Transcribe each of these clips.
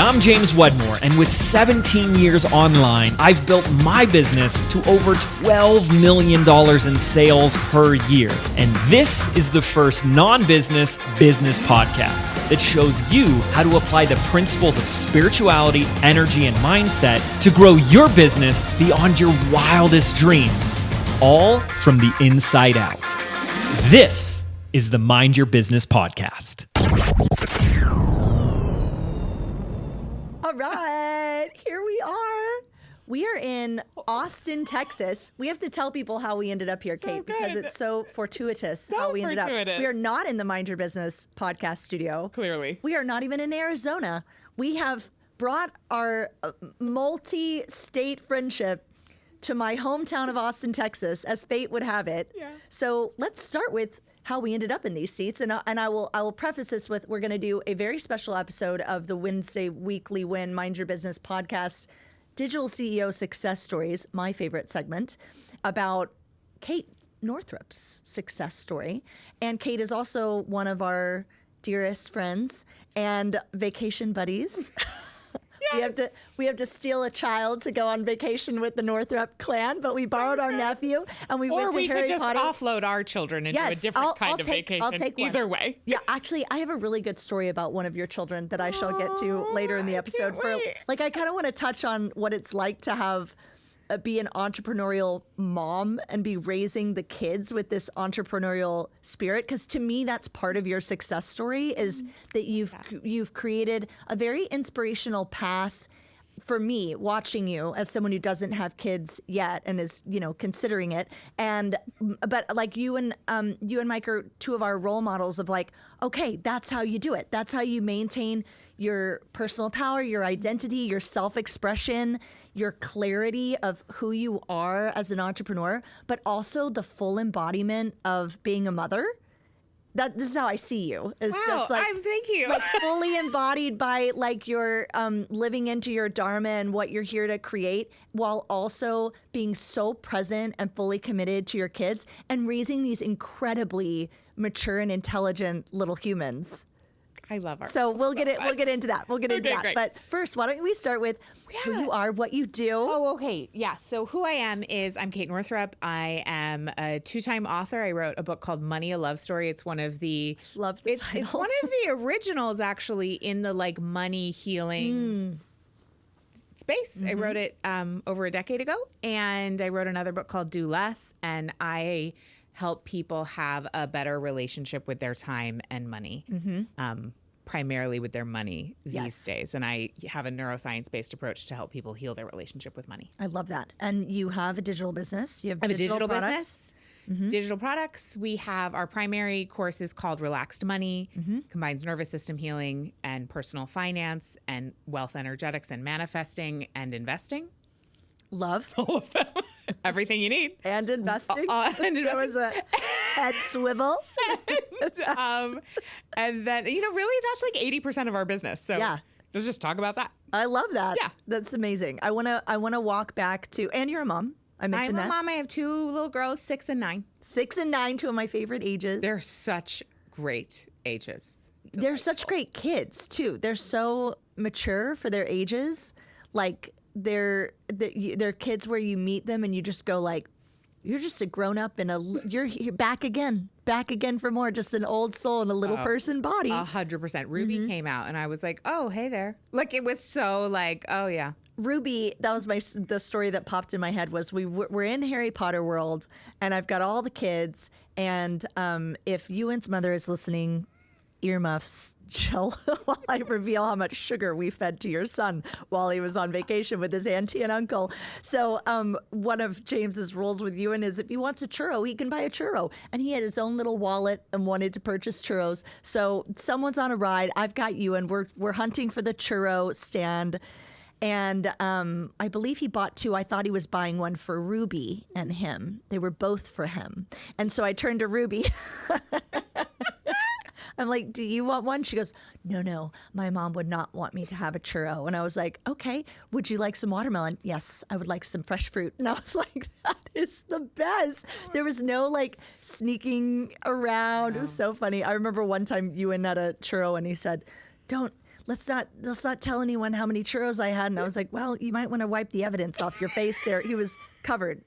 I'm James Wedmore, and with 17 years online, I've built my business to over $12 million in sales per year. And this is the first non-business business podcast that shows you how to apply the principles of spirituality, energy, and mindset to grow your business beyond your wildest dreams, all from the inside out. This is the Mind Your Business podcast. All right, here we are. We are in Austin, Texas. We have to tell people how we ended up here, Kate, because it's so fortuitous how we ended up. We are not in the Mind Your Business podcast studio. Clearly. We are not even in Arizona. We have brought our multi-state friendship to my hometown of Austin, Texas, as fate would have it. Yeah. So let's start with how we ended up in these seats. And I will preface this with, we're going to do a very special episode of the Wednesday Weekly Win Mind Your Business podcast, Digital CEO Success Stories, my favorite segment, about Kate Northrup's success story. And Kate is also one of dearest friends and vacation buddies. Yes. We have to steal a child to go on vacation with the Northrup clan, but we borrowed our nephew and we went to Harry Potter. Or we could just offload our children into a different kind of vacation. I'll take one. Either way. Yeah, actually, I have a really good story about one of your children that I shall get to later in the episode. I kind of want to touch on what it's like to be an entrepreneurial mom and be raising the kids with this entrepreneurial spirit, because to me that's part of your success story, is that you've created a very inspirational path for me, watching you as someone who doesn't have kids yet and is considering it, but like you and Mike are two of our role models of like, okay, that's how you do it, that's how you maintain your personal power, your identity, your self-expression, your clarity of who you are as an entrepreneur, but also the full embodiment of being a mother. This is how I see you. It's just like, thank you. Like fully embodied by like your living into your dharma and what you're here to create, while also being so present and fully committed to your kids and raising these incredibly mature and intelligent little humans. I love our. So we'll get into that. Great. But first, why don't we start with who you are, what you do? Oh, okay. Yeah. So who I am is I'm Kate Northrup. I am a 2-time author. I wrote a book called Money: A Love Story. It's one of the it's one of the originals actually in the like money healing space. Mm-hmm. I wrote it over a decade ago, and I wrote another book called Do Less, and I help people have a better relationship with their time and money, primarily with their money these days. And I have a neuroscience-based approach to help people heal their relationship with money. I love that. And you have a digital business. You have a digital products. Business. Digital products. We have our primary course is called Relaxed Money, combines nervous system healing and personal finance and wealth energetics and manifesting and investing. Love. All of them. Everything you need. And investing. There was a head swivel. And then, really that's like 80% of our business. So let's just talk about that. I love that. Yeah. That's amazing. I want to walk back to, and you're a mom. I mentioned that. I'm a mom. I have 2 little girls, 6 and 9. 6 and 9, 2 of my favorite ages. They're such great ages. They're such great kids too. They're so mature for their ages. Like, they're kids where you meet them and you just go like, you're just a grown up and you're back again for more, just an old soul in a little person body. 100%. Ruby came out and I was like, oh, hey there. Like, it was so like, oh yeah. Ruby, that was the story that popped in my head was we're in Harry Potter world and I've got all the kids, and if Ewan's mother is listening, earmuffs, chill while I reveal how much sugar we fed to your son while he was on vacation with his auntie and uncle. So one of James's rules with Ewan is if he wants a churro, he can buy a churro. And he had his own little wallet and wanted to purchase churros. So someone's on a ride. I've got Ewan. We're hunting for the churro stand. And I believe he bought 2. I thought he was buying one for Ruby and him. They were both for him. And so I turned to Ruby. I'm like, do you want one? She goes, no, my mom would not want me to have a churro. And I was like, okay, would you like some watermelon? Yes, I would like some fresh fruit. And I was like, that is the best. There was no like sneaking around. No. It was so funny. I remember one time Ewan had a churro and he said, don't let's not tell anyone how many churros I had. And I was like, well, you might want to wipe the evidence off your face there. He was covered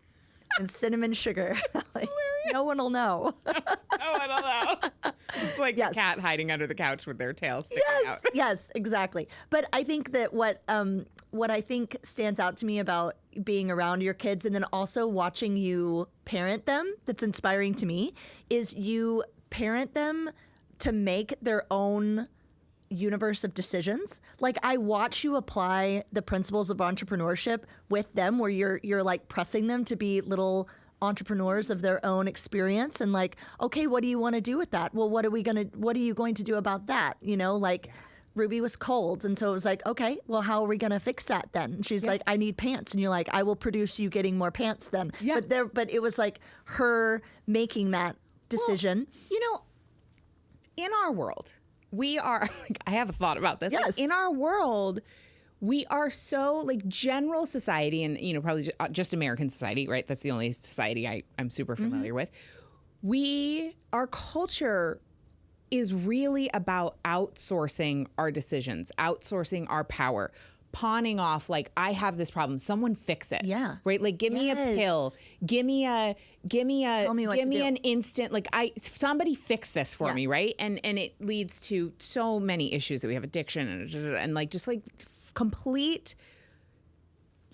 in cinnamon sugar. Like, no one will know. I don't know. It's like the cat hiding under the couch with their tail sticking out. Yes, exactly. But I think that what I think stands out to me about being around your kids and then also watching you parent them, that's inspiring to me, is you parent them to make their own universe of decisions. Like, I watch you apply the principles of entrepreneurship with them, where you're like pressing them to be little entrepreneurs of their own experience, and like, okay, what do you want to do with that? Well, what are you going to do about that? You know, like Ruby was cold, and so it was like, okay, well, how are we going to fix that then? And she's like, I need pants, and you're like, I will produce you getting more pants then. Yeah. But it was like her making that decision. Well, you know, in our world, we are, I have a thought about this. Yes. Like, in our world, we are so, like, general society, and, you know, probably just American society, right? That's the only society I'm super familiar with. Our culture is really about outsourcing our decisions, outsourcing our power, pawning off, like, I have this problem, someone fix it. Yeah. Right? Like, give me a pill, give me an instant, like, somebody fix this for me, right? And it leads to so many issues that we have, addiction and like, just like complete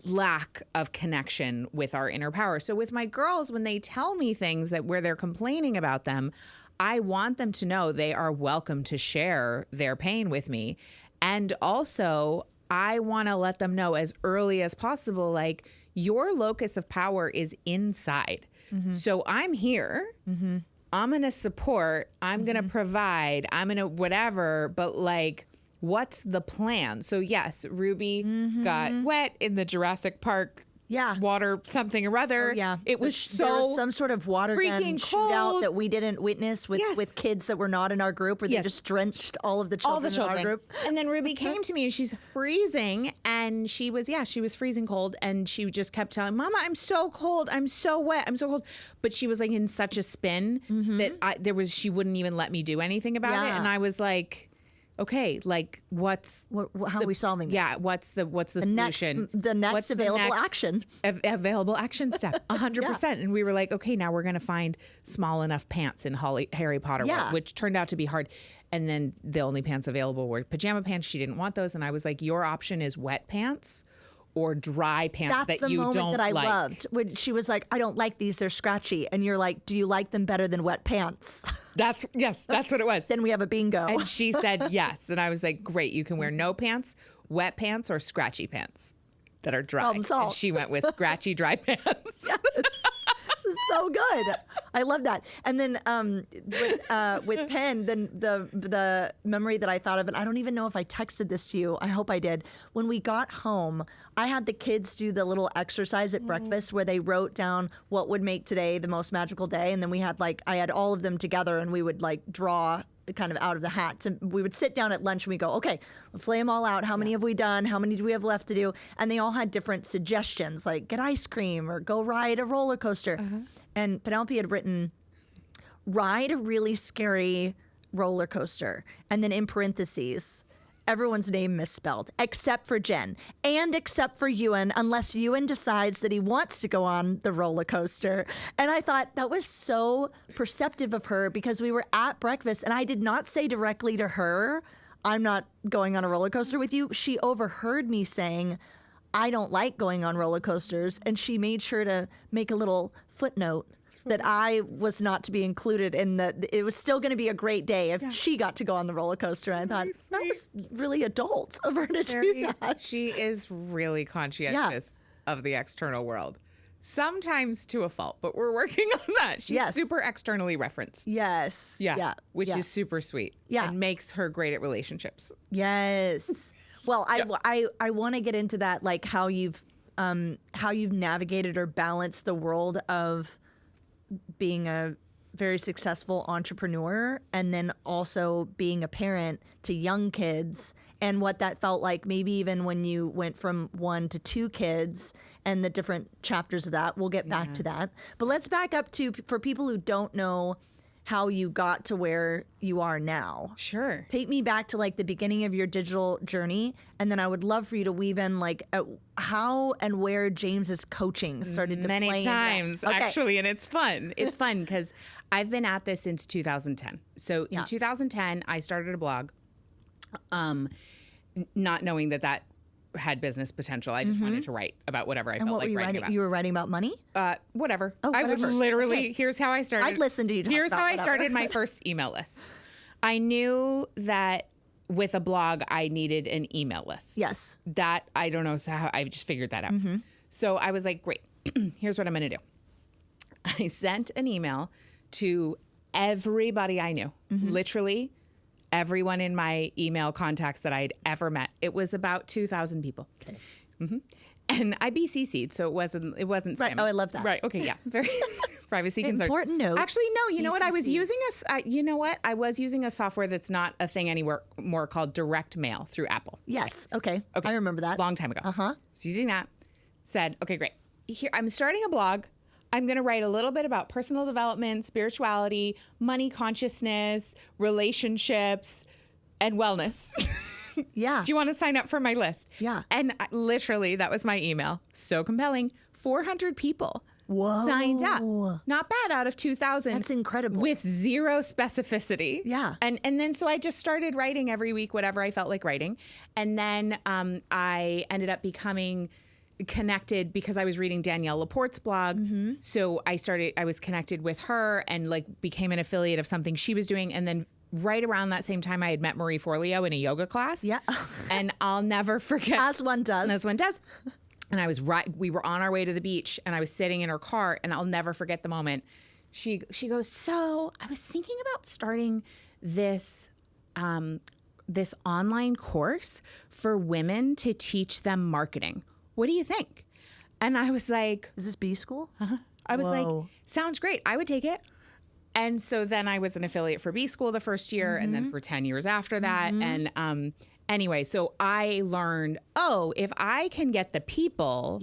lack of connection with our inner power. So with my girls, when they tell me things where they're complaining about them, I want them to know they are welcome to share their pain with me. And also, I want to let them know as early as possible, like, your locus of power is inside. So I'm here. I'm going to support. I'm going to provide. I'm going to whatever. But, like, what's the plan? So, yes, Ruby got wet in the Jurassic Park water something or other. Oh, yeah. It was there was some sort of water gun freaking shootout that we didn't witness with kids that were not in our group, where they just drenched all of the children in our group. And then Ruby came to me and she's freezing, and she was freezing cold, and she just kept telling Mama, I'm so cold, I'm so wet, I'm so cold. But she was like in such a spin that she wouldn't even let me do anything about it. And I was like, okay, like, how are we solving this? Yeah, what's the solution? The next available action. Available action step, 100%. And we were like, okay, now we're going to find small enough pants in Harry Potter world, which turned out to be hard. And then the only pants available were pajama pants. She didn't want those. And I was like, your option is wet pants or dry pants that you don't like. That's the moment that I loved. When she was like, I don't like these, they're scratchy. And you're like, do you like them better than wet pants? That's what it was. Then we have a bingo. And she said yes. And I was like, great, you can wear no pants, wet pants, or scratchy pants that are dry. Problem solved. And she went with scratchy dry pants. Yes. So good. I love that. And then with Penn, then the memory that I thought of, and I don't even know if I texted this to you. I hope I did. When we got home, I had the kids do the little exercise at breakfast where they wrote down what would make today the most magical day. And then I had all of them together, and we would like draw kind of out of the hat. We would sit down at lunch and we go, okay, let's lay them all out. How many have we done? How many do we have left to do? And they all had different suggestions, like get ice cream or go ride a roller coaster. And Penelope had written, ride a really scary roller coaster. And then in parentheses, everyone's name misspelled, except for Jen and except for Ewan, unless Ewan decides that he wants to go on the roller coaster. And I thought that was so perceptive of her, because we were at breakfast and I did not say directly to her, I'm not going on a roller coaster with you. She overheard me saying, I don't like going on roller coasters. And she made sure to make a little footnote that I was not to be included in it was still going to be a great day if she got to go on the roller coaster. And I thought that was really adult of her to do that. She is really conscientious of the external world. Sometimes to a fault, but we're working on that. She's super externally referenced. Yes. Yeah. Which is super sweet. Yeah. And makes her great at relationships. Yes. Well, I want to get into that, like how you've navigated or balanced the world of being a very successful entrepreneur and then also being a parent to young kids, and what that felt like, maybe even when you went from 1 to 2 kids and the different chapters of that. We'll get back to that. But let's back up to, for people who don't know how you got to where you are now. Sure. Take me back to like the beginning of your digital journey, and then I would love for you to weave in like how and where James's coaching started to play many times into that. Okay. actually, and it's fun. It's fun because I've been at this since 2010. So in 2010, I started a blog, not knowing that had business potential. I just wanted to write about whatever I felt what like were you writing about. You were writing about money? Whatever. Oh, I would whatever. literally, Okay. here's how I started. I'd listen to you talk Here's about how I whatever. started my first email list. I knew that with a blog, I needed an email list. Yes. That, I don't know how, I just figured that out. So I was like, great, here's what I'm going to do. I sent an email to everybody I knew, literally everyone in my email contacts that I'd ever met. It was about 2,000 people. Okay. And I BCC'd, so it wasn't spam. Right. Oh, I love that. Right. Okay. Yeah. Very privacy concerns. Important note. Actually, no. You know what? I was BCC. using I was using a software that's not a thing anymore, more called direct mail through Apple. Yes. Okay. I remember that. Long time ago. Uh-huh. So using that, said, okay, great. Here, I'm starting a blog. I'm going to write a little bit about personal development, spirituality, money consciousness, relationships, and wellness. Yeah. Do you want to sign up for my list? Yeah. And literally, that was my email. So compelling. 400 people signed up. Not bad out of 2,000. That's incredible. With zero specificity. Yeah. And then so I just started writing every week, whatever I felt like writing. And then I ended up becoming connected because I was reading Danielle Laporte's blog. So I was connected with her and like became an affiliate of something she was doing. And then right around that same time, I had met Marie Forleo in a yoga class. Yeah. And I'll never forget. As one does. As one does. And we were on our way to the beach and I was sitting in her car and I'll never forget the moment. She goes, so I was thinking about starting this online course for women to teach them marketing. What do you think? And I was like, Is this B school? I was Whoa. like, sounds great. I would take it. And so then I was an affiliate for B School the first year and then for 10 years after that. And anyway, so I learned, if I can get the people,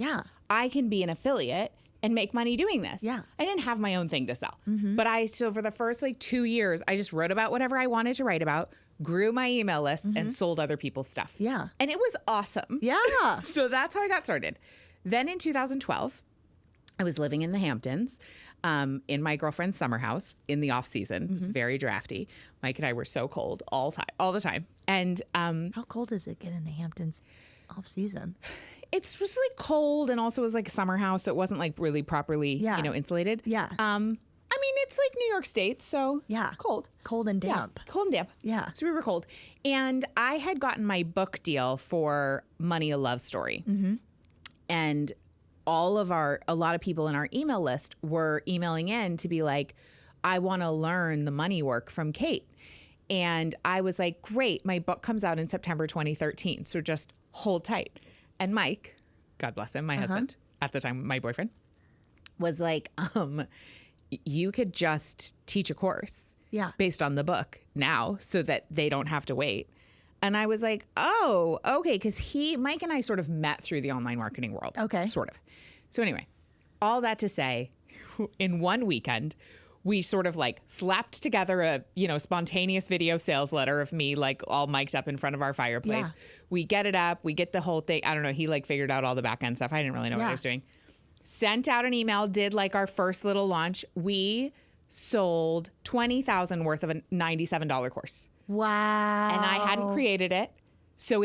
I can be an affiliate and make money doing this. Yeah. I didn't have my own thing to sell. But so for the first 2 years, I just wrote about whatever I wanted to write about, grew my email list and sold other people's stuff. Yeah. And it was awesome. Yeah. So that's how I got started. Then in 2012, I was living in the Hamptons in my girlfriend's summer house in the off season. It was very drafty. Mike and I were so cold all the time. And How cold does it get in the Hamptons off season? it's just cold, and also it was a summer house, so it wasn't really properly insulated. Yeah. I mean, it's New York State, so cold. Cold and damp. Yeah, cold and damp. Yeah. So we were cold. And I had gotten my book deal for Money, a Love Story. And a lot of people in our email list were emailing in to be like, I want to learn the money work from Kate. And I was like, great, my book comes out in September 2013. So just hold tight. And Mike, God bless him, my husband, at the time, my boyfriend, was like, you could just teach a course based on the book now so that they don't have to wait. And I was like, oh, okay. Because Mike and I sort of met through the online marketing world. Okay. Sort of. So anyway, all that to say, in one weekend, we sort of slapped together a, spontaneous video sales letter of me all mic'd up in front of our fireplace. Yeah. We get it up. We get the whole thing. I don't know. He figured out all the back end stuff. I didn't really know what I was doing. Sent out an email, did our first little launch. We sold $20,000 worth of a $97 course. Wow. And I hadn't created it. So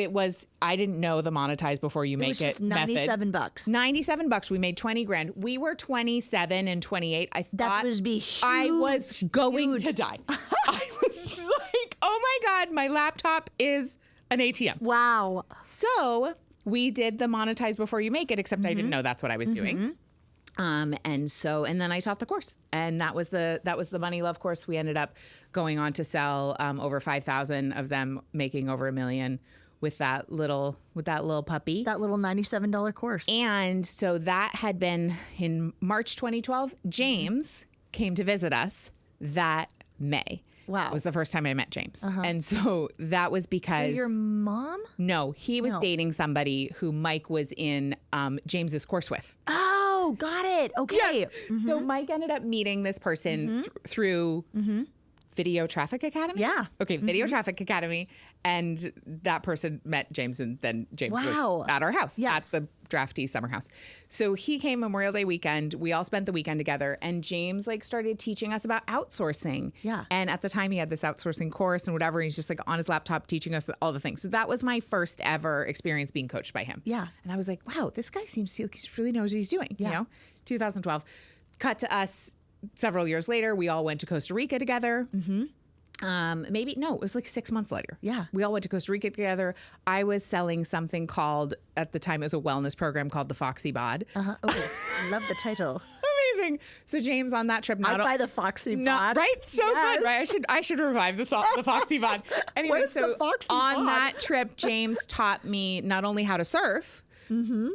I didn't know the monetize before you make it just method. $97. $97. We made 20 grand. We were 27 and 28. I thought would be huge, I was going to die. I was like, oh my God, my laptop is an ATM. Wow. So we did the monetize before you make it, except I didn't know that's what I was doing. And then I taught the course, and that was the Money Love course. We ended up going on to sell over 5,000 of them, making over $1 million with that little puppy. That little $97 course. And so that had been in March 2012. James came to visit us that May. Wow. It was the first time I met James. And so that was because... Your mom? No, he was dating somebody who Mike was in James's course with. Oh, Oh, got it. Okay. Yes. So Mike ended up meeting this person through Video Traffic Academy. Yeah. Okay, Video Traffic Academy. And that person met James, and then James Wow. was at our house, Yes. at the Drafty Summer House. So he came Memorial Day weekend. We all spent the weekend together, and James like started teaching us about outsourcing. Yeah. And at the time he had this outsourcing course and whatever. And he's just like on his laptop teaching us all the things. So that was my first ever experience being coached by him. Yeah. And I was like, wow, this guy seems like he really knows what he's doing. Yeah. You know, 2012. Cut to us several years later. We all went to Costa Rica together. It was like 6 months later. Yeah. We all went to Costa Rica together. I was selling something called, at the time it was a wellness program called the Foxy Bod. Oh, I love the title. Amazing. So James on that trip, I'd buy the Foxy Bod. Right? So Yes. good, right? I should revive the Foxy Bod. Anyway, Where's the Foxy on Bod? that trip, James taught me not only how to surf,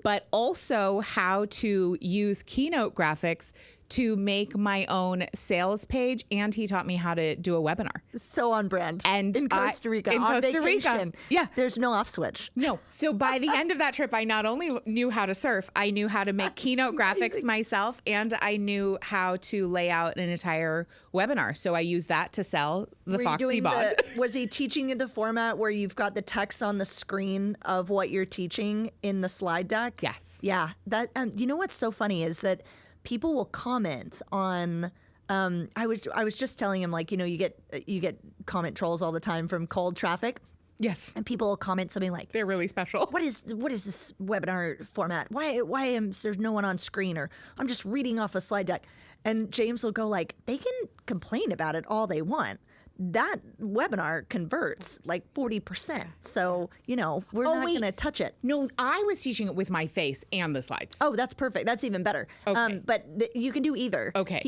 but also how to use Keynote graphics to make my own sales page, and he taught me how to do a webinar. So on brand. And in Costa Rica. in on Costa Rica. vacation. Yeah. There's no off switch. No. So by the end of that trip, I not only knew how to surf, I knew how to make Keynote graphics myself, and I knew how to lay out an entire webinar. So I used that to sell the Were you Foxy doing Bod. was he teaching you the format where you've got the text on the screen of what you're teaching in the slide deck? Yes. Yeah. That you know what's so funny is that people will comment on. I was just telling him, like, you know, you get comment trolls all the time from cold traffic, Yes. and people will comment something like, They're really special. what is this webinar format? Why there's no one on screen, or I'm just reading off a slide deck? And James will go like, they can complain about it all they want. That webinar converts like 40%. So, you know, we're not going to touch it. No, I was teaching it with my face and the slides. Oh, that's perfect. That's even better. Okay. But you can do either. Okay.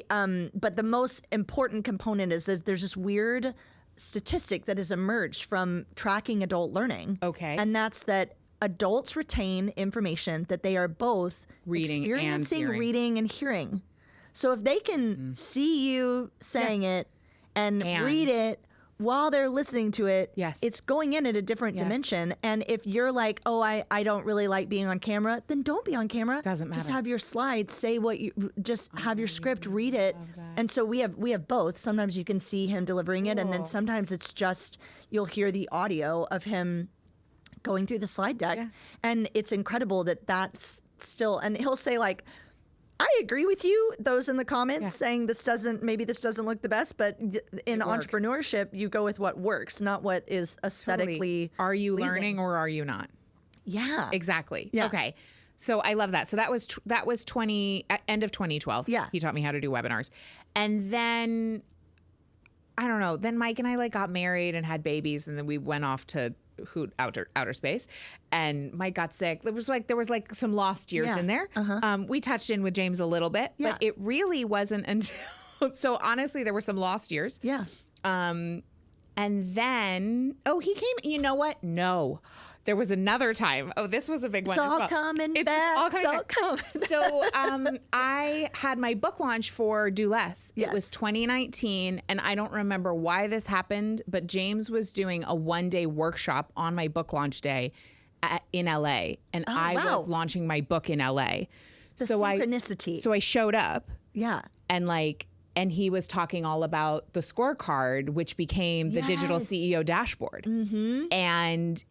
But the most important component is there's this weird statistic that has emerged from tracking adult learning. Okay. And that's that adults retain information that they are both Reading and experiencing, hearing. reading, and hearing. So if they can see you saying it and read it while they're listening to it, Yes. it's going in at a different dimension. And if you're like, oh, I don't really like being on camera, then don't be on camera. Doesn't Just matter. have your slides, say what you, just have your script, read it. And so we have both. Sometimes you can see him delivering it, and then sometimes it's just, you'll hear the audio of him going through the slide deck. And it's incredible that that's still, and he'll say like, I agree with you, those in the comments saying maybe this doesn't look the best, but in entrepreneurship, you go with what works, not what is aesthetically Totally. Are you pleasing. learning or are you not? Yeah. Exactly. Yeah. Okay. So I love that. So that was end of 2012. Yeah. He taught me how to do webinars. And then I don't know, then Mike and I like got married and had babies, and then we went off to outer space, and Mike got sick. There was like some lost years in there. We touched in with James a little bit, but it really wasn't until so honestly there were some lost years. Yeah. And then he came. You know what? No. There was another time. Oh, this was a big one. It's as all well. coming It's back. all coming It's all back. coming So I had my book launch for Do Less. Yes. It was 2019, and I don't remember why this happened, but James was doing a one-day workshop on my book launch day in LA, and I was launching my book in LA. The synchronicity. So I showed up. Yeah. And he was talking all about the scorecard, which became the digital Yes. CEO dashboard. And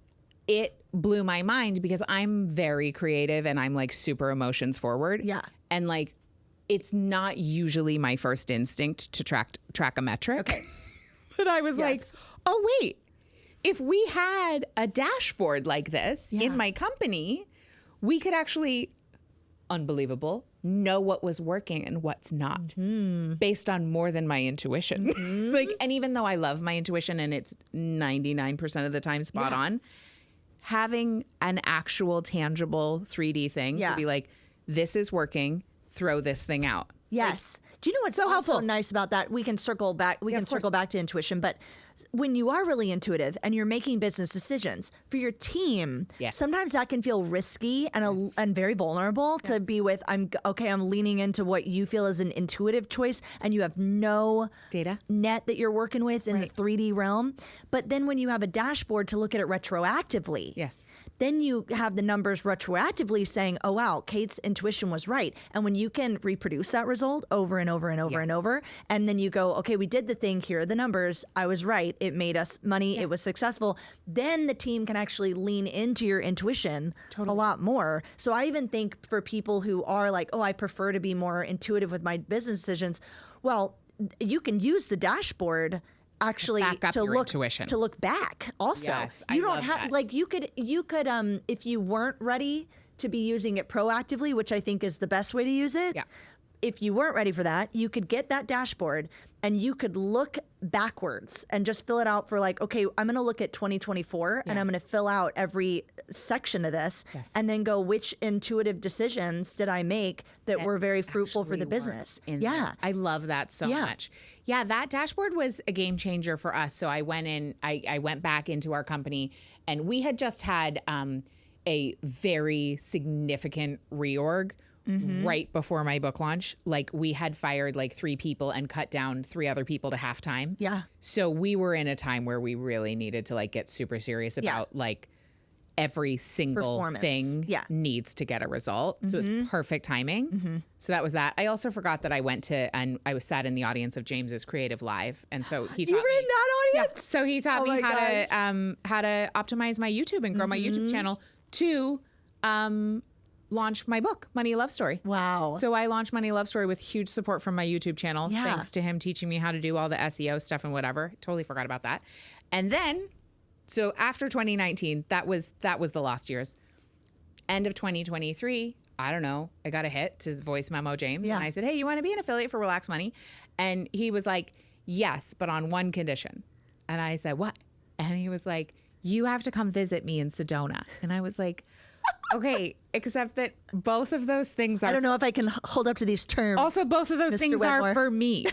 it blew my mind because I'm very creative and I'm like super emotions forward. Yeah. And like, it's not usually my first instinct to track a metric. Okay. But I was like, oh, wait, if we had a dashboard like this in my company, we could actually, unbelievable, know what was working and what's not based on more than my intuition. And even though I love my intuition and it's 99% of the time spot on, having an actual tangible 3D thing to be like, this is working, throw this thing out. Yes. Do you know what's so helpful. nice about that? We can circle back. We can circle back to intuition, but when you are really intuitive and you're making business decisions for your team, sometimes that can feel risky and very vulnerable to be with. I'm leaning into what you feel is an intuitive choice, and you have no Data net that you're working with in the 3D realm. But then when you have a dashboard to look at it retroactively, then you have the numbers retroactively saying, oh, wow, Kate's intuition was right. And when you can reproduce that result over and over and over and over, and then you go, okay, we did the thing, here are the numbers, I was right, it made us money, it was successful, then the team can actually lean into your intuition a lot more. So I even think for people who are like, oh, I prefer to be more intuitive with my business decisions, well, you can use the dashboard actually to look back also. Yes, you I don't love have that. like you could if you weren't ready to be using it proactively, which I think is the best way to use it. Yeah. If you weren't ready for that, you could get that dashboard and you could look backwards and just fill it out for like, okay, I'm going to look at 2024 and I'm going to fill out every section of this and then go, which intuitive decisions did I make that were very fruitful for the business? I love that so much. Yeah, that dashboard was a game changer for us. So I went back into our company, and we had just had a very significant reorg right before my book launch. Like, we had fired like 3 people and cut down 3 other people to half time. Yeah. So we were in a time where we really needed to like get super serious about like every single thing needs to get a result. So it was perfect timing. So that was that. I also forgot that I went to, and I was sat in the audience of James's Creative Live. And so he taught You were in that audience? so he taught me how to optimize my YouTube and grow my YouTube channel to launch my book, Money Love Story. Wow. So I launched Money Love Story with huge support from my YouTube channel, thanks to him teaching me how to do all the SEO stuff and whatever. Totally forgot about that. And then, so after 2019, that was the lost years. End of 2023, I don't know, I got a hit to voice memo James. And I said, hey, you want to be an affiliate for Relax Money? And he was like, yes, but on one condition. And I said, what? And he was like, you have to come visit me in Sedona. And I was like, okay, except that both of those things are... I don't know if I can hold up to these terms. Also, both of those Mr. things Wedmore. are for me.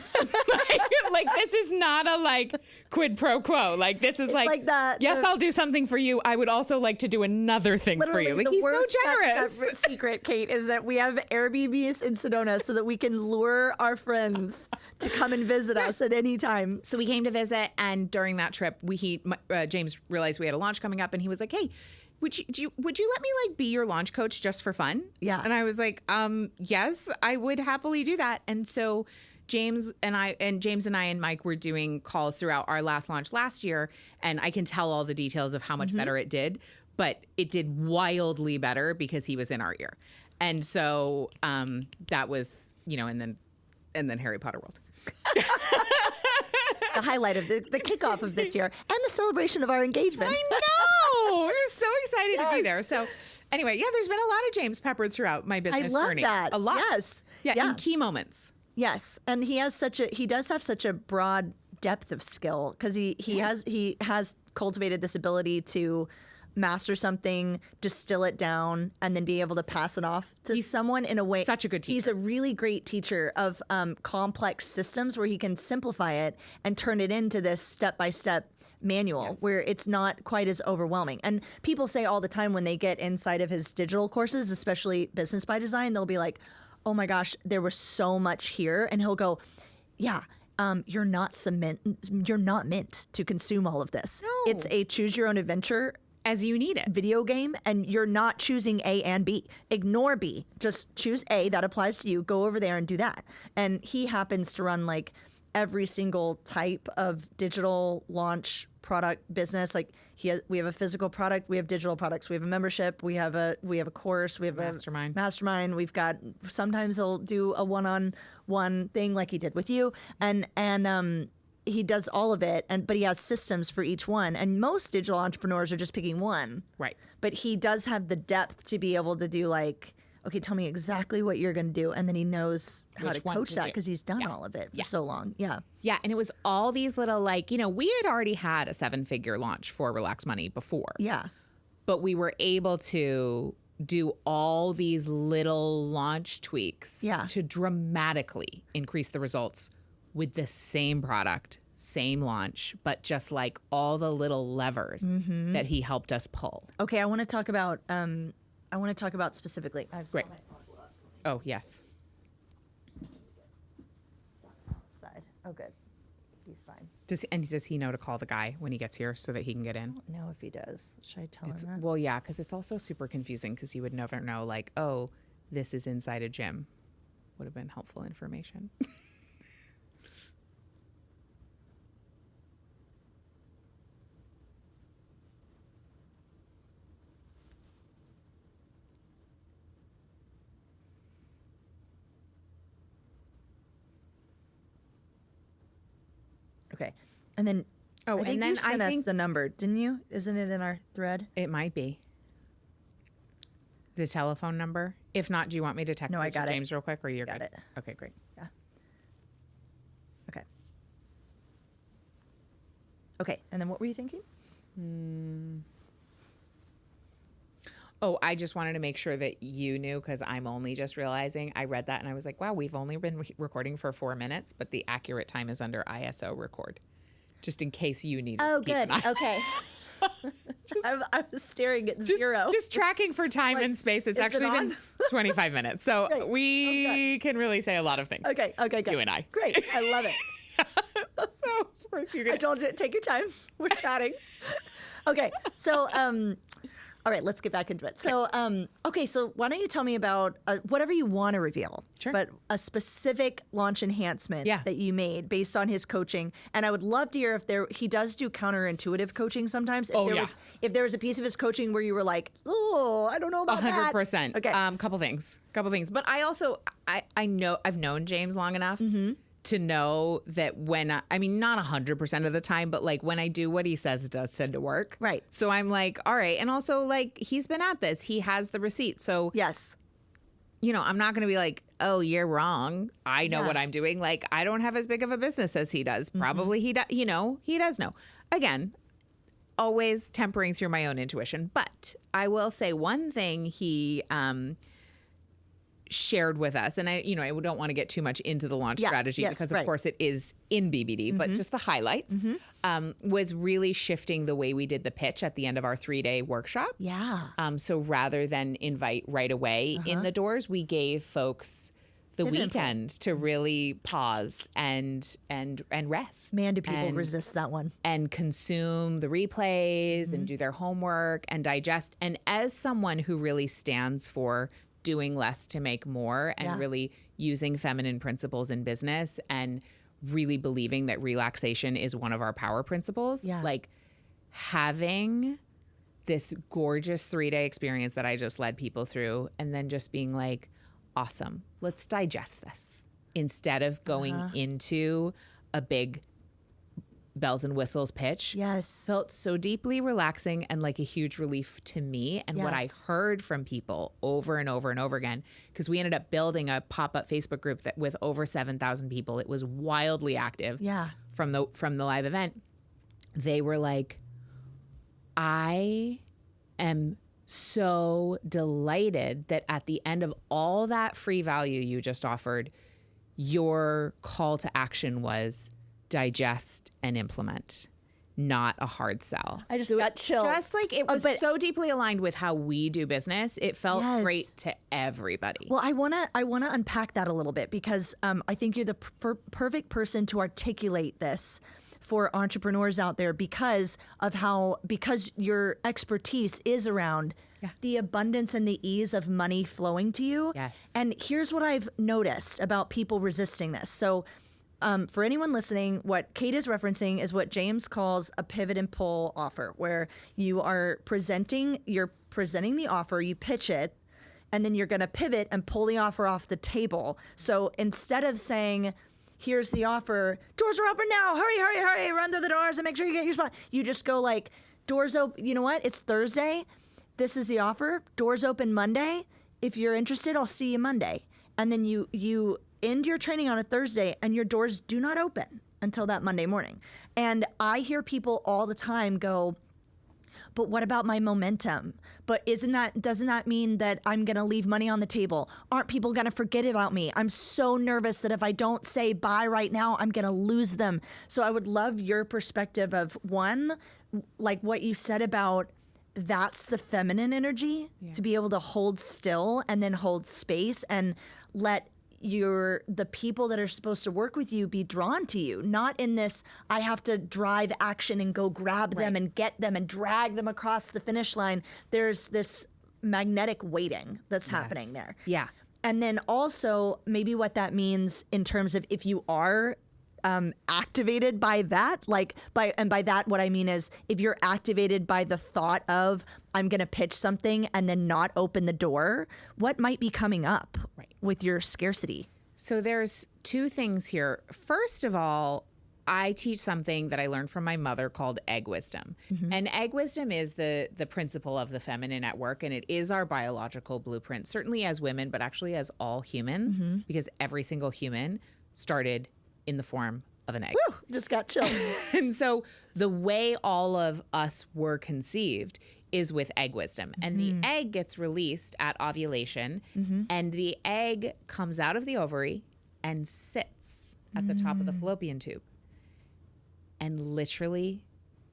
like, this is not a, like, quid pro quo. Like, this is like yes, I'll do something for you. I would also like to do another thing for you. Like, he's so generous. Secret, Kate, is that we have Airbnbs in Sedona so that we can lure our friends to come and visit us at any time. So we came to visit, and during that trip, James realized we had a launch coming up, and he was like, hey, would you let me like be your launch coach just for fun? Yeah. And I was like, yes, I would happily do that. And so James and I and Mike were doing calls throughout our last launch last year, and I can tell all the details of how much better it did, but it did wildly better because he was in our ear. And so that was, and then Harry Potter World. The highlight of the kickoff of this year and the celebration of our engagement. I know. We're so excited to be there. So anyway, there's been a lot of James peppered throughout my business journey. I love that. A lot. Yes. Yeah, in key moments. Yes. And he does have such a broad depth of skill because he has cultivated this ability to master something, distill it down, and then be able to pass it off to someone in a way. Such a good teacher. He's a really great teacher of complex systems where he can simplify it and turn it into this step-by-step manual where it's not quite as overwhelming. And people say all the time when they get inside of his digital courses, especially Business by Design, they'll be like, oh my gosh, there was so much here. And he'll go, you're not meant to consume all of this. No. It's a choose your own adventure as you need it video game, and you're not choosing A and B. Ignore B. Just choose A. That applies to you. Go over there and do that. And he happens to run like every single type of digital launch product business. Like we have a physical product, we have digital products, we have a membership, we have a course, we have mastermind. a mastermind. We've got, sometimes he'll do a one-on-one thing like he did with you, and he does all of it, but he has systems for each one. And most digital entrepreneurs are just picking one. Right. But he does have the depth to be able to do like, okay, tell me exactly what you're going to do. And then he knows how to coach that because he's done all of it for so long. Yeah. Yeah. And it was all these little we had already had a 7-figure launch for Relax Money before. Yeah. But we were able to do all these little launch tweaks to dramatically increase the results with the same product, same launch, but just like all the little levers that he helped us pull. Okay, I want to talk about specifically. Great. Oh, yes. Outside. Oh, good. He's fine. Does he know to call the guy when he gets here so that he can get in? I don't know if he does. Should I tell him that? Well, yeah, because it's also super confusing because you would never know, like, oh, this is inside a gym. Would have been helpful information. Okay. And then Oh, I think and then you sent I us think the number, didn't you? Isn't it in our thread? it might be the telephone number. If not, do you want me to text No, I it to got it. James real quick, or you're Got good? it. Okay, great. Yeah. Okay. Okay. And then what were you thinking? Oh, I just wanted to make sure that you knew because I'm only just realizing. I read that and I was like, wow, we've only been recording for 4 minutes, but the accurate time is under ISO record. Just in case you need to keep good. an eye. Okay. I was staring at zero. Just tracking for time and space. It's is it actually been on? 25 minutes. So Great. we can really say a lot of things. Okay. Good. You and I. Great. I love it. So, of course, you're I going to. told you, take your time. We're chatting. Okay. So, all right, let's get back into it. So, okay, so why don't you tell me about whatever you want to reveal, Sure. but a specific launch enhancement that you made based on his coaching. And I would love to hear if he does do counterintuitive coaching sometimes. If there was a piece of his coaching where you were like, oh, I don't know about that. 100%. Okay. Couple things. But I also, I know, I've known James long enough to know that when, I mean, not 100% of the time, but like when I do what he says, it does tend to work. Right. So I'm like, all right. And also like, he's been at this. He has the receipt. So, Yes. you know, I'm not going to be like, oh, you're wrong. I know Yeah. what I'm doing. Like, I don't have as big of a business as he does. Probably he does, you know, he does know. Again, always tempering through my own intuition. But I will say one thing he shared with us, and I don't want to get too much into the launch strategy because of course it is in BBD, but just the highlights was really shifting the way we did the pitch at the end of our 3-day workshop. Yeah. So rather than invite right away in the doors, we gave folks the weekend to really pause and rest. Man, do people resist that one. And consume the replays and do their homework and digest. And as someone who really stands for doing less to make more and really using feminine principles in business and really believing that relaxation is one of our power principles, like having this gorgeous 3-day experience that I just led people through and then just being like, awesome, let's digest this instead of going into a big bells and whistles pitch. Yes. Felt so deeply relaxing and like a huge relief to me. And what I heard from people over and over and over again, because we ended up building a pop-up Facebook group that with over 7,000 people. It was wildly active from the live event. They were like, I am so delighted that at the end of all that free value you just offered, your call to action was digest and implement, not a hard sell. I just got chills. Just like it was so deeply aligned with how we do business. It felt great to everybody. Well, I wanna unpack that a little bit because I think you're the perfect person to articulate this for entrepreneurs out there because your expertise is around the abundance and the ease of money flowing to you. Yes. And here's what I've noticed about people resisting this. So for anyone listening, what Kate is referencing is what James calls a pivot and pull offer, where you're presenting the offer, you pitch it, and then you're going to pivot and pull the offer off the table. So instead of saying, here's the offer, doors are open now, hurry, run through the doors and make sure you get your spot. You just go like, doors open, you know what? It's Thursday. This is the offer. Doors open Monday. If you're interested, I'll see you Monday. And then you end your training on a Thursday and your doors do not open until that Monday morning. And I hear people all the time go, but what about my momentum? But doesn't that mean that I'm going to leave money on the table? Aren't people going to forget about me? I'm so nervous that if I don't say bye right now, I'm going to lose them. So I would love your perspective of one, like what you said about that's the feminine energy to be able to hold still and then hold space and let the people that are supposed to work with you be drawn to you, not in this, I have to drive action and go grab them and get them and drag them across the finish line. There's this magnetic waiting that's happening there. Yeah. And then also maybe what that means in terms of if you are activated by that, by that, what I mean is if you're activated by the thought of I'm going to pitch something and then not open the door, what might be coming up with your scarcity? So there's two things here. First of all, I teach something that I learned from my mother called egg wisdom. And egg wisdom is the principle of the feminine at work. And it is our biological blueprint, certainly as women, but actually as all humans, because every single human started in the form of an egg. Woo, just got chills. And so the way all of us were conceived is with egg wisdom. And the egg gets released at ovulation, and the egg comes out of the ovary and sits at the top of the fallopian tube and literally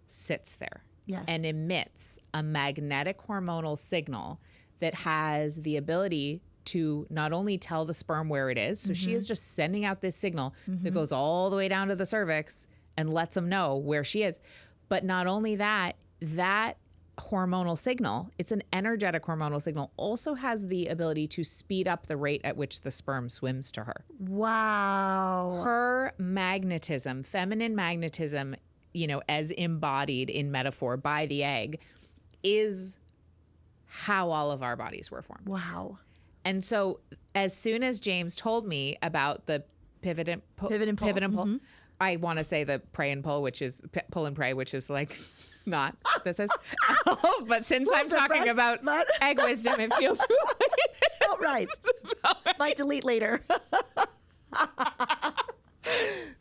sits there and emits a magnetic hormonal signal that has the ability to not only tell the sperm where it is, so she is just sending out this signal that goes all the way down to the cervix and lets them know where she is. But not only that, that hormonal signal, it's an energetic hormonal signal, also has the ability to speed up the rate at which the sperm swims to her. Wow. Her magnetism, feminine magnetism, as embodied in metaphor by the egg, is how all of our bodies were formed. Wow. And so as soon as James told me about the pivot and pull, I want to say the pray and pull, which is pull and pray, which is like not what this is. But since I'm talking about egg wisdom, it feels all right. Might delete later.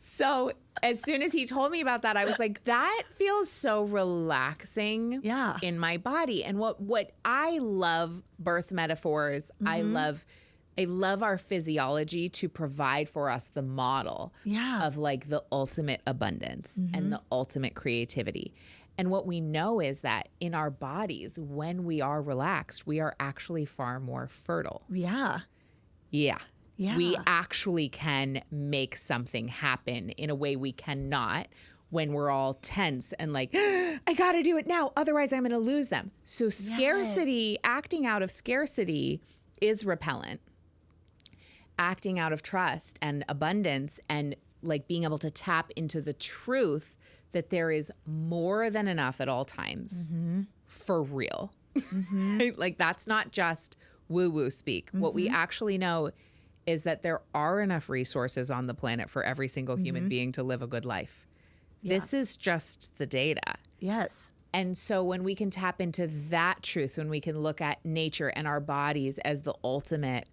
So as soon as he told me about that, I was like, that feels so relaxing in my body. And what I love birth metaphors, I love our physiology to provide for us the model of like the ultimate abundance and the ultimate creativity. And what we know is that in our bodies, when we are relaxed, we are actually far more fertile. Yeah. We actually can make something happen in a way we cannot when we're all tense and like, I got to do it now, otherwise I'm going to lose them. So scarcity, acting out of scarcity is repellent. Acting out of trust and abundance and like being able to tap into the truth that there is more than enough at all times for real. Like that's not just woo-woo speak. What we actually know is that there are enough resources on the planet for every single human being to live a good life. This is just the data. Yes. And so when we can tap into that truth, when we can look at nature and our bodies as the ultimate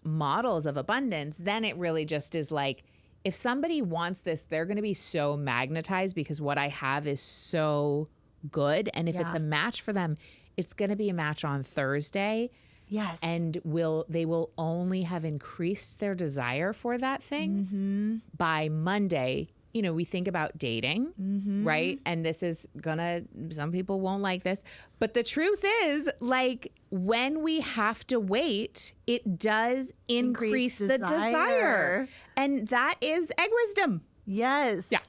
models of abundance, then it really just is like, if somebody wants this, they're going to be so magnetized because what I have is so good. And if it's a match for them, it's going to be a match on Thursday. Yes. And they will only have increased their desire for that thing by Monday. We think about dating, right? And this is some people won't like this, but the truth is like when we have to wait, it does increase the desire. And that is egg wisdom. Yes. Yeah.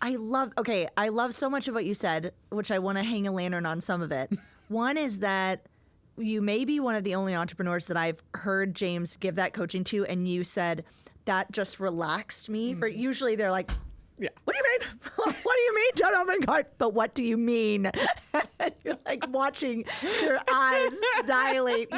I love so much of what you said, which I want to hang a lantern on some of it. One is that you may be one of the only entrepreneurs that I've heard James give that coaching to, and you said that just relaxed me. For usually they're like, what do you mean? What do you mean, John? Oh my God. But what do you mean? You're like watching your eyes dilate,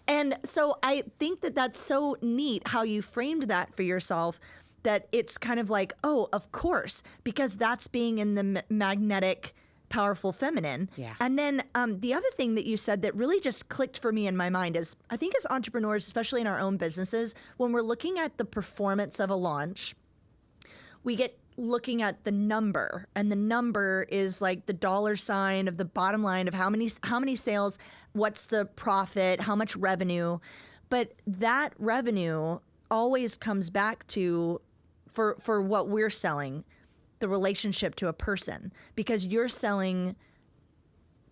And so I think that that's so neat how you framed that for yourself, that it's kind of like, oh, of course, because that's being in the magnetic powerful feminine. Yeah. And then the other thing that you said that really just clicked for me in my mind is I think as entrepreneurs, especially in our own businesses, when we're looking at the performance of a launch, we get looking at the number, and the number is like the dollar sign of the bottom line of how many sales, what's the profit, how much revenue. But that revenue always comes back to, for what we're selling, the relationship to a person, because you're selling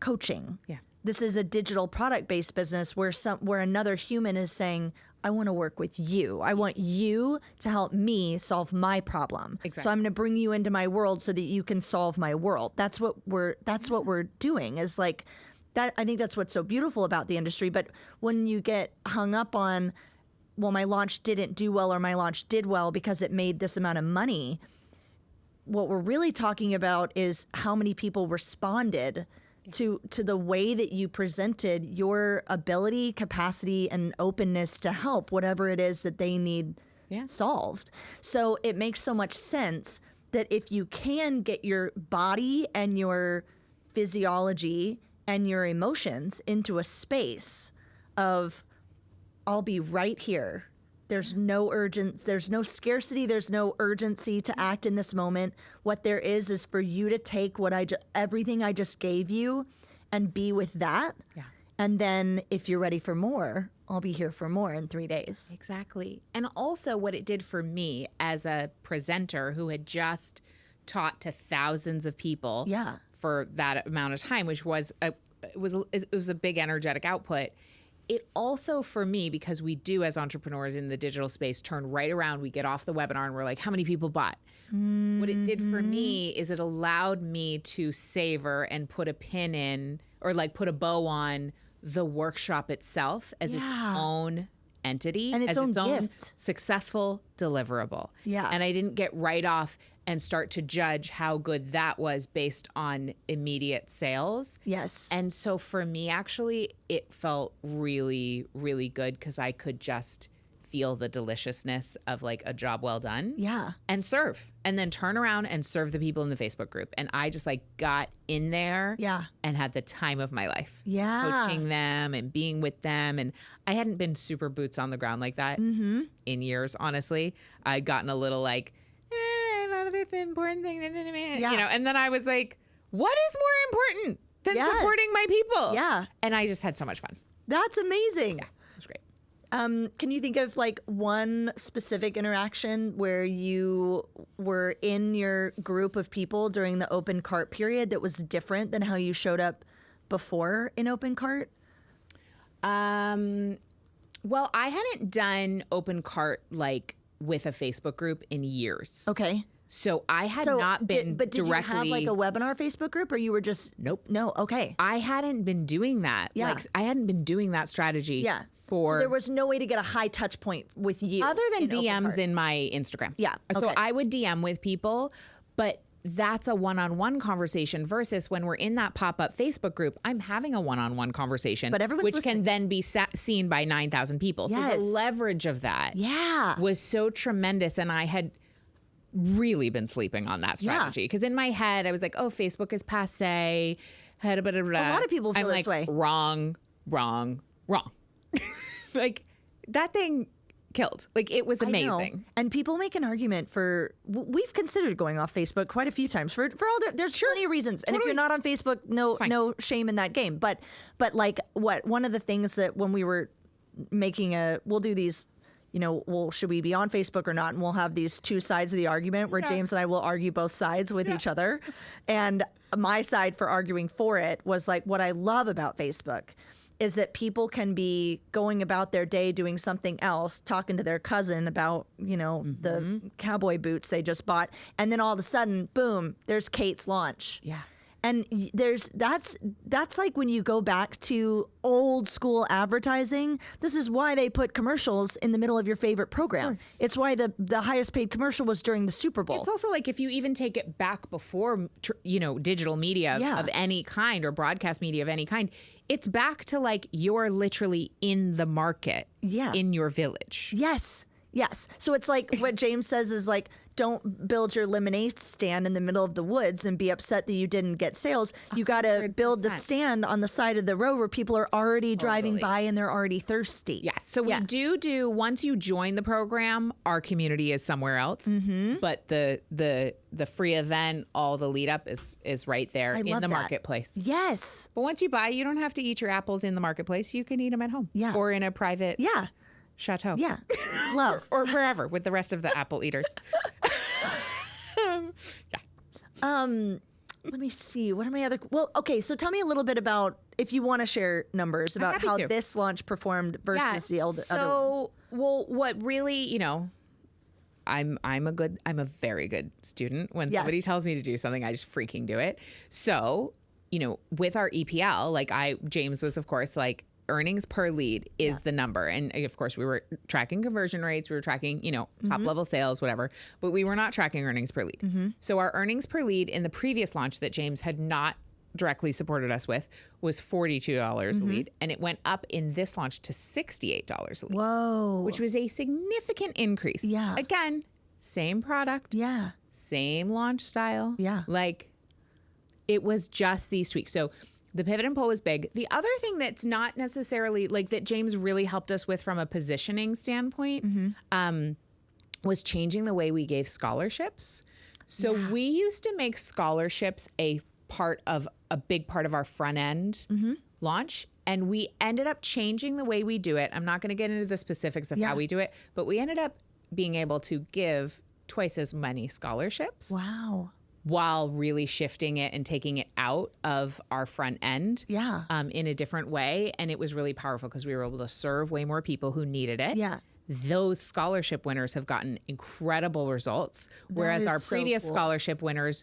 coaching. Yeah. This is a digital product-based business where another human is saying, I want to work with you. I want you to help me solve my problem. Exactly. So I'm going to bring you into my world so that you can solve my world. That's what we're doing, is like that. I think that's what's so beautiful about the industry. But when you get hung up on, well, my launch didn't do well or my launch did well because it made this amount of money, what we're really talking about is how many people responded to the way that you presented your ability, capacity, and openness to help whatever it is that they need solved. So it makes so much sense that if you can get your body and your physiology and your emotions into a space of, I'll be right here. There's no there's no scarcity, there's no urgency to act in this moment. What there is for you to take everything I just gave you and be with that. Yeah. And then if you're ready for more, I'll be here for more in 3 days. Exactly. And also what it did for me as a presenter who had just taught to thousands of people for that amount of time, which was it was a big energetic output. It also, for me, because we do as entrepreneurs in the digital space turn right around, we get off the webinar and we're like, how many people bought? Mm-hmm. What it did for me is it allowed me to savor and put a pin in, or like put a bow on the workshop itself as its own entity, and as its own gift. Successful deliverable. Yeah. And I didn't get right off and start to judge how good that was based on immediate sales. Yes. And so for me, actually, it felt really, really good because I could just feel the deliciousness of like a job well done. Yeah. And serve. And then turn around and serve the people in the Facebook group. And I just like got in there and had the time of my life. Yeah. Coaching them and being with them. And I hadn't been super boots on the ground like that in years, honestly. I'd gotten a little like, this important thing, you know, and then I was like, what is more important than supporting my people? Yeah. And I just had so much fun. That's amazing. Yeah, it was great. Can you think of like one specific interaction where you were in your group of people during the open cart period that was different than how you showed up before in open cart? Well, I hadn't done open cart like with a Facebook group in years. Okay. So I had not been but did directly... you have like a webinar Facebook group, or you were just... Nope. No, okay. I hadn't been doing that. Yeah. Like, I hadn't been doing that strategy so there was no way to get a high touch point with you. Other than DMs in my Instagram. Yeah. Okay. So I would DM with people, but that's a one-on-one conversation versus when we're in that pop-up Facebook group, I'm having a one-on-one conversation, but everyone's which listening. Can then be seen by 9,000 people. Yes. So the leverage of that was so tremendous. And I had really been sleeping on that strategy because in my head I was like, oh, Facebook is passe. A lot of people feel this way. Wrong. Like that thing killed. Like it was amazing. And people make an argument for, we've considered going off Facebook quite a few times for all there's plenty of reasons. And if you're not on Facebook, no shame in that game. But like one of the things that when we were making we'll do these, you know, well, should we be on Facebook or not? And we'll have these two sides of the argument where James and I will argue both sides with each other. And my side for arguing for it was like, what I love about Facebook is that people can be going about their day doing something else, talking to their cousin about, you know, the cowboy boots they just bought. And then all of a sudden, boom, there's Kate's launch. Yeah. And that's like when you go back to old school advertising. This is why they put commercials in the middle of your favorite program. It's why the highest paid commercial was during the Super Bowl. It's also like if you even take it back before, you know, digital media of any kind or broadcast media of any kind, it's back to like you're literally in the market in your village. Yes. So it's like what James says is like, don't build your lemonade stand in the middle of the woods and be upset that you didn't get sales. You got to build the stand on the side of the road where people are already driving by and they're already thirsty. Yes. So we do once you join the program, our community is somewhere else. But the free event, all the lead up is right there in the marketplace. Yes. But once you buy, you don't have to eat your apples in the marketplace. You can eat them at home. Yeah. Or in a private chateau. Yeah. Love. or wherever with the rest of the apple eaters. Let me see. What are my other? Well, okay. So tell me a little bit about, if you want to share numbers about how this launch performed versus the other ones. Well, what really, I'm a very good student. When somebody tells me to do something, I just freaking do it. So, with our EPL, James was, of course, earnings per lead is the number. And of course, we were tracking conversion rates. We were tracking, top level sales, whatever. But we were not tracking earnings per lead. So our earnings per lead in the previous launch that James had not directly supported us with was $42 a lead. And it went up in this launch to $68 a lead. Whoa. Which was a significant increase. Yeah. Again, same product. Yeah. Same launch style. Yeah. It was just these tweaks. So the pivot and pull was big. The other thing that's not necessarily that James really helped us with from a positioning standpoint was changing the way we gave scholarships. So we used to make scholarships a big part of our front end launch. And we ended up changing the way we do it. I'm not going to get into the specifics of how we do it, but we ended up being able to give twice as many scholarships. Wow. While really shifting it and taking it out of our front end in a different way. And it was really powerful because we were able to serve way more people who needed it. Yeah. Those scholarship winners have gotten incredible results, whereas our previous scholarship winners,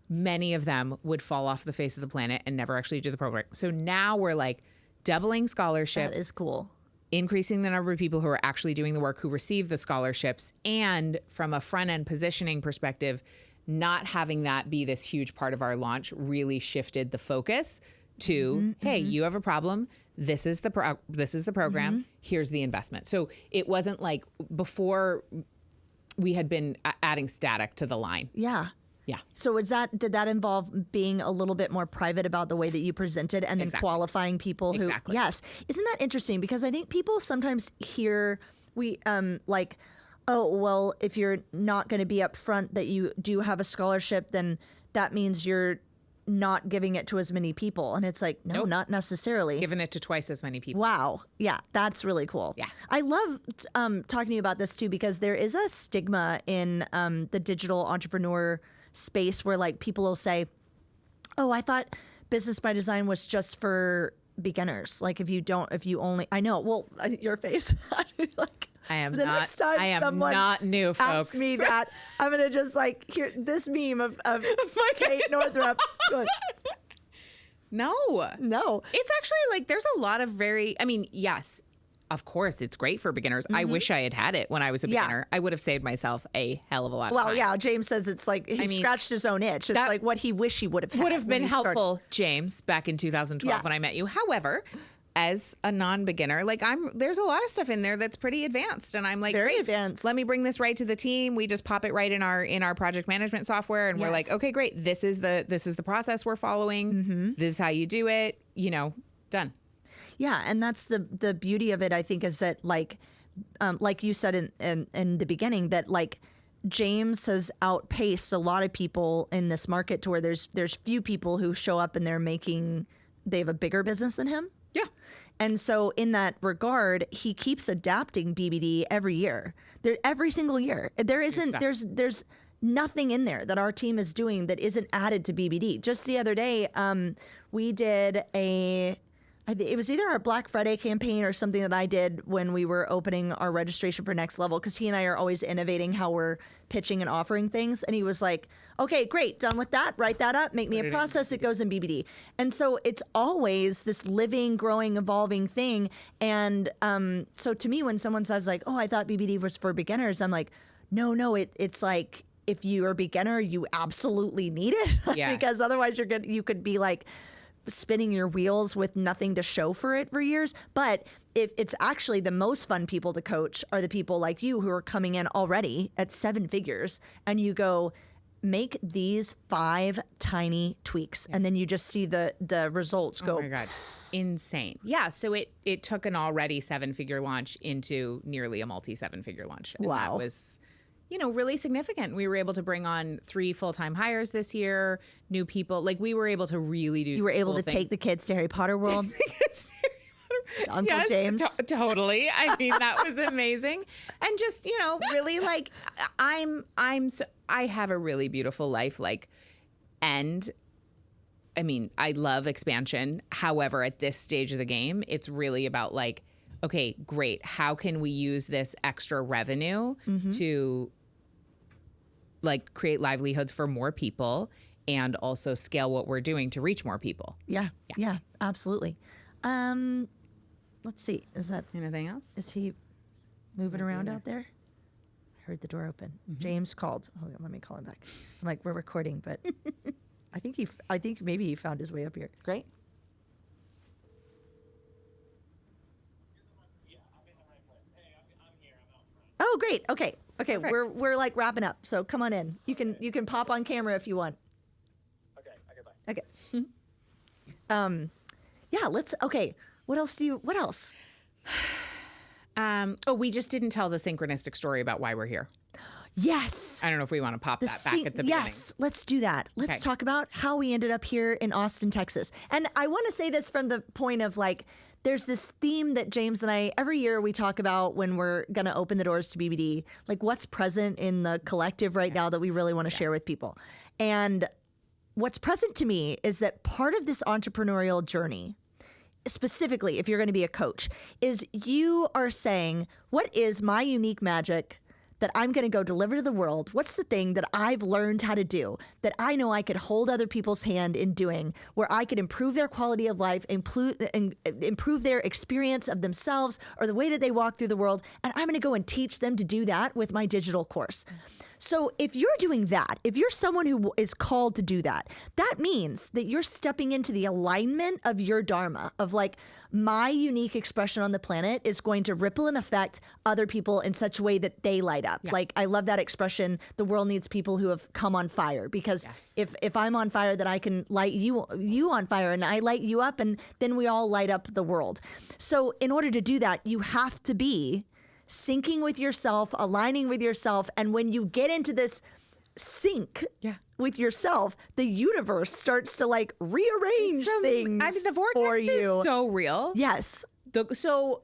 many of them would fall off the face of the planet and never actually do the program. So now we're doubling scholarships. That is cool. Increasing the number of people who are actually doing the work, who receive the scholarships. And from a front end positioning perspective, not having that be this huge part of our launch really shifted the focus to, hey, you have a problem. This is the program. Here's the investment. So it wasn't before we had been adding static to the line. Yeah. Yeah. So did that involve being a little bit more private about the way that you presented and then qualifying people who, yes. Isn't that interesting? Because I think people sometimes hear oh, well, if you're not going to be upfront that you do have a scholarship, then that means you're not giving it to as many people. And it's no, not necessarily. Giving it to twice as many people. Wow. Yeah, that's really cool. Yeah. I love talking to you about this too, because there is a stigma in the digital entrepreneur space where people will say, oh, I thought business by design was just for beginners. If you only, I know, well, your face. I am the not. Next time I am someone not new, folks. Ask me that. I'm gonna just hear this meme of Kate Northrup. Going, No. It's actually there's a lot of yes, of course it's great for beginners. I wish I had it when I was a beginner. I would have saved myself a hell of a lot of time. Well, yeah, James says it's he scratched his own itch. It's what he wished he would have had. Would have been helpful, James, back in 2012 when I met you. However, as a non-beginner, there's a lot of stuff in there that's pretty advanced, and I'm very advanced. Let me bring this right to the team. We just pop it right in our project management software, and we're okay, great. This is the process we're following. This is how you do it. Done. Yeah, and that's the beauty of it. I think is that like you said in the beginning that James has outpaced a lot of people in this market to where there's few people who show up and they have a bigger business than him. Yeah. And so in that regard, he keeps adapting BBD every year. Every single year. There's nothing in there that our team is doing that isn't added to BBD. Just the other day, we did it was either our Black Friday campaign or something that I did when we were opening our registration for Next Level, because he and I are always innovating how we're pitching and offering things. And he was like, okay, great, done with that, write that up, make me a process, it goes in BBD. And so it's always this living, growing, evolving thing. And so to me, when someone says oh, I thought BBD was for beginners, I'm like, no, it's if you're a beginner, you absolutely need it. Yeah. Because otherwise you could be spinning your wheels with nothing to show for it for years. But if it's actually the most fun people to coach are the people like you who are coming in already at 7 figures, and you go, make these 5 tiny tweaks, and then you just see the results go. Oh my God. Insane. Yeah. So it took an already 7-figure launch into nearly a multi-7-figure launch. And wow. That was really significant. We were able to bring on 3 full-time hires this year, new people. We were able to really do. You were able to take the kids to Harry Potter World. Uncle James. Totally. I mean, that was amazing. And just, really I have a really beautiful life. And I mean, I love expansion. However, at this stage of the game, it's really about like, okay, great. How can we use this extra revenue to like create livelihoods for more people and also scale what we're doing to reach more people? Yeah, absolutely. Let's see. Is that anything else? Is he moving around out there? I heard the door open. James called. Hold on, let me call him back. I'm like, we're recording, but I think maybe he found his way up here. Great. Oh, great. Okay. Perfect. We're like wrapping up. So come on in. You can pop on camera if you want. Okay. Okay. Yeah. Okay. What else? We just didn't tell the synchronistic story about why we're here. Yes. I don't know if we want to pop that back at the beginning. Yes, let's do that. Let's talk about how we ended up here in Austin, Texas. And I want to say this from the point of like, there's this theme that James and I, every year we talk about when we're going to open the doors to BBD, like what's present in the collective right now that we really want to share with people. And what's present to me is that part of this entrepreneurial journey, specifically if you're going to be a coach, is you are saying, what is my unique magic that I'm going to go deliver to the world? What's the thing that I've learned how to do that I know I could hold other people's hand in doing, where I could improve their quality of life, improve their experience of themselves or the way that they walk through the world, and I'm going to go and teach them to do that with my digital course. So if you're doing that, if you're someone who is called to do that, that means that you're stepping into the alignment of your dharma, of like, my unique expression on the planet is going to ripple and affect other people in such a way that they light up. Yeah. Like, I love that expression, the world needs people who have come on fire, because if I'm on fire, then I can light you on fire, and I light you up, and then we all light up the world. So in order to do that, you have to be syncing with yourself, aligning with yourself. And when you get into this sync with yourself, the universe starts to like rearrange things. I mean, the vortex for you. Is so real. Yes. So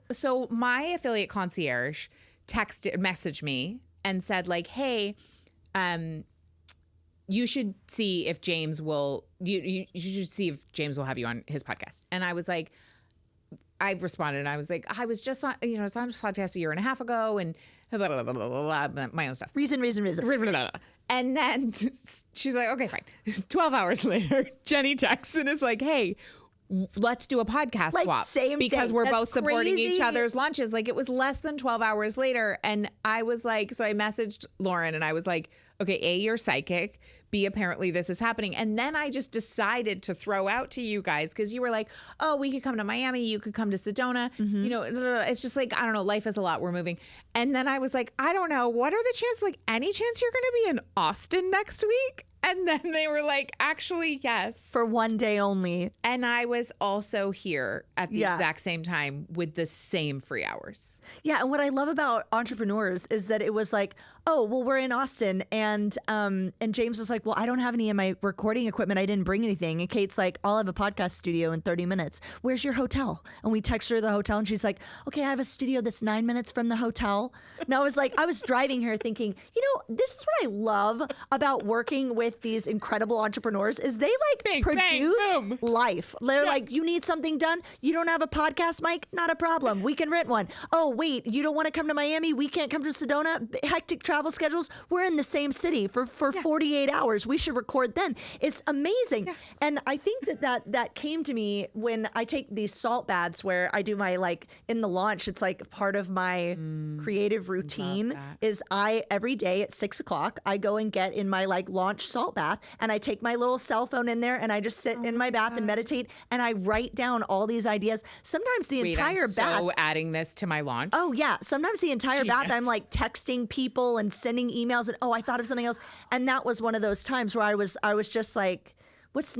my affiliate concierge messaged me and said like, hey, you should see if James will, you should see if James will have you on his podcast. And I was like, I responded and I was like, I was just on, I was on this podcast a year and a half ago, and blah, blah, blah, blah, blah, my own stuff. Reason. And then she's like, okay, fine. 12 hours later, Jenny texts and is like, hey, let's do a podcast swap. Same because day. we're That's both supporting crazy. each other's launches. Like, it was less than 12 hours later. And I was like, so I messaged Lauren and I was like, okay, A, you're psychic. B, apparently this is happening. And then I just decided to throw out to you guys, because you were like, oh, we could come to Miami. You could come to Sedona. It's just like, I don't know. Life is a lot. We're moving. And then I was like, I don't know. What are the chances? Like, any chance you're going to be in Austin next week? And then they were like, actually, yes. For one day only. And I was also here at the exact same time with the same free hours. Yeah. And what I love about entrepreneurs is that it was like, oh, well, we're in Austin. And James was like, well, I don't have any of my recording equipment. I didn't bring anything. And Kate's like, I'll have a podcast studio in 30 minutes. Where's your hotel? And we text her the hotel and she's like, okay, I have a studio that's 9 minutes from the hotel. And I was like, I was driving here thinking, this is what I love about working with these incredible entrepreneurs is they like produce life. They're like, you need something done? You don't have a podcast mic? Not a problem. We can rent one. Oh, wait, you don't want to come to Miami? We can't come to Sedona? Hectic travel schedules. We're in the same city for 48 hours. We should record then. It's amazing. Yeah. And I think that came to me when I take these salt baths where I do my like in the launch. It's like part of my creative routine is every day at 6 o'clock, I go and get in my like launch salt bath, and I take my little cell phone in there and I just sit in my bath and meditate, and I write down all these ideas. Sometimes the entire bath. So adding this to my launch. Oh yeah. Sometimes the entire bath I'm like texting people and sending emails and I thought of something else. And that was one of those times where I was just like, what's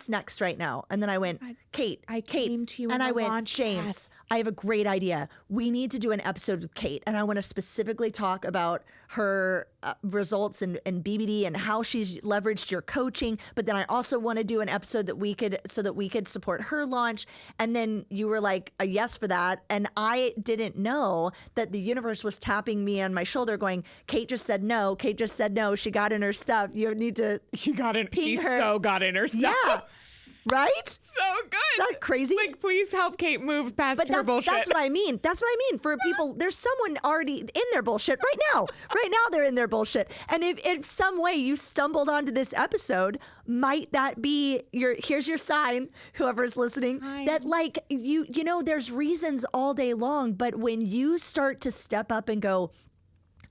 next right now? And then I went, Kate, I came to you and I went, launch James, I have a great idea. We need to do an episode with Kate, and I want to specifically talk about her results and BBD and how she's leveraged your coaching. But then I also want to do an episode so that we could support her launch. And then you were like a yes for that. And I didn't know that the universe was tapping me on my shoulder going, Kate just said no. Kate just said no. She got in her stuff. You need to She so got in her stuff. Yeah. Right? So good. Isn't that crazy? Like, please help Kate move past her bullshit. That's what I mean. That's what I mean. For people, there's someone already in their bullshit right now. Right now, they're in their bullshit. And if some way you stumbled onto this episode, might that be here's your sign, whoever's listening, that like you know, there's reasons all day long, but when you start to step up and go,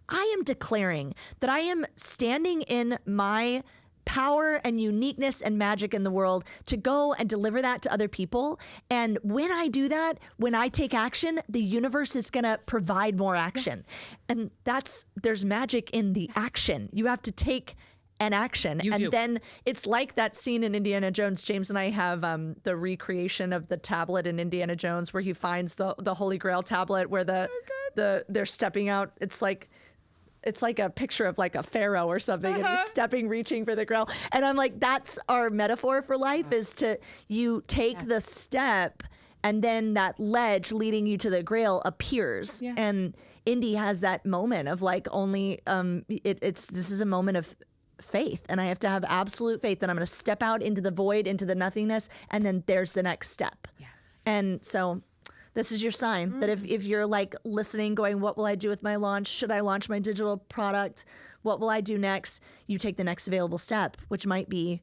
I am declaring that I am standing in my power and uniqueness and magic in the world to go and deliver that to other people. And when I do that, when I take action, the universe is going to provide more action. Yes. And there's magic in the action. You have to take an action. Then it's like that scene in Indiana Jones. James and I have the recreation of the tablet in Indiana Jones where he finds the Holy Grail tablet where they're stepping out. It's like a picture of like a pharaoh or something, and he's reaching for the grail. And I'm like, that's our metaphor for life, is you take the step and then that ledge leading you to the grail appears. Yeah. And Indy has that moment of like this is a moment of faith, and I have to have absolute faith that I'm going to step out into the void, into the nothingness, and then there's the next step. Yes. And so this is your sign that if you're like listening, going, what will I do with my launch? Should I launch my digital product? What will I do next? You take the next available step, which might be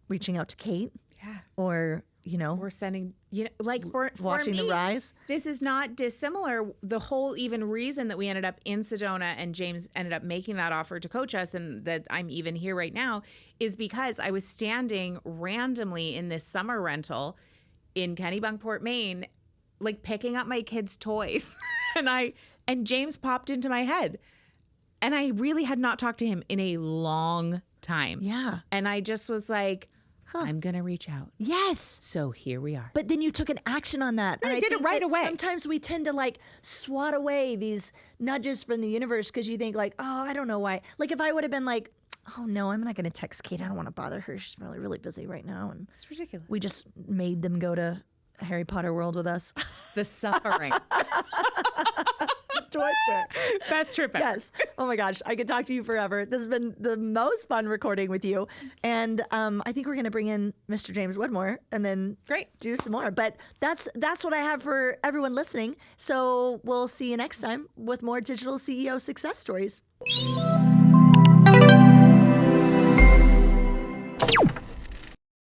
reaching out to Kate. Yeah. Or, or sending, like for watching me, the rise. This is not dissimilar. The whole even reason that we ended up in Sedona and James ended up making that offer to coach us, and that I'm even here right now, is because I was standing randomly in this summer rental in Kennebunkport, Maine, like picking up my kids' toys. and James popped into my head. And I really had not talked to him in a long time. Yeah. And I just was like, I'm going to reach out. Yes. So here we are. But then you took an action on that. And I did it right away. Sometimes we tend to like swat away these nudges from the universe because you think like, oh, I don't know why. Like if I would have been like, oh no, I'm not going to text Kate. I don't want to bother her. She's really, really busy right now. And it's ridiculous. We just made them go to Harry Potter World with us. The suffering. Torture. Best trip ever. Yes. Oh my gosh. I could talk to you forever. This has been the most fun recording with you. And I think we're going to bring in Mr. James Wedmore and then do some more. But that's what I have for everyone listening. So we'll see you next time with more digital CEO success stories.